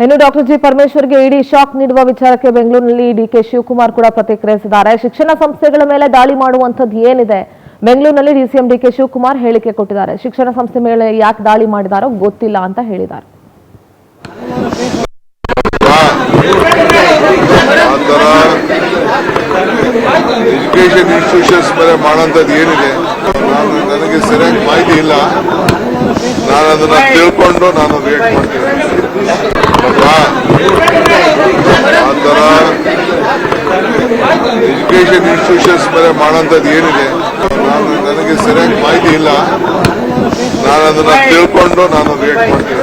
ಇನ್ನು doctor G ಪರಮೇಶ್ವರ್ಗೆ ಇಡಿ shock ನೀಡುವ ವಿಚಾರಕ್ಕೆ ಬೆಂಗಳೂರಿನಲ್ಲಿ ಡಿಕೆ ಶಿವಕುಮಾರ್ ಕೂಡ ಪ್ರತಿಕ್ರಿಯಿಸಿದ್ದಾರೆ. ಶಿಕ್ಷಣ ಸಂಸ್ಥೆಗಳ ಮೇಲೆ ದಾಳಿ ಮಾಡುವಂತದ್ದು ಏನಿದೆ? ಬೆಂಗಳೂರಿನಲ್ಲಿ ಡಿಸಿಎಂ ಡಿಕೆ ಶಿವಕುಮಾರ್ ಹೇಳಿಕೆ ಕೊಟ್ಟಿದ್ದಾರೆ. ಶಿಕ್ಷಣ ಸಂಸ್ಥೆ ಮೇಲೆ ಯಾಕೆ ದಾಳಿ ಮಾಡಿದಾರೋ ಗೊತ್ತಿಲ್ಲ ಅಂತ ಹೇಳಿದ್ದಾರೆ. ಎಜುಕೇಶನ್ ಇನ್ಸ್ಟಿಟ್ಯೂಷನ್ಸ್ ಮೇಲೆ ಮಾಡೋಂಥದ್ದು ಏನಿದೆ ನನಗೆ ಸರಿಯಾಗಿ ಮಾಹಿತಿ ಇಲ್ಲ. ನಾನು ಅದನ್ನ ತಿಳ್ಕೊಂಡು ನಾನು ರಿಯಾಕ್ಟ್ ಮಾಡ್ತೀನಿ. ಆ ಥರ ಎಜುಕೇಶನ್ ಇನ್ಸ್ಟಿಟ್ಯೂಷನ್ಸ್ ಮೇಲೆ ಮಾಡೋಂಥದ್ದು ಏನಿದೆ ನನಗೆ ಸರಿಯಾಗಿ ಮಾಹಿತಿ ಇಲ್ಲ. ನಾನು ಅದನ್ನ ತಿಳ್ಕೊಂಡು ನಾನು ರಿಯಾಕ್ಟ್ ಮಾಡ್ತೀನಿ.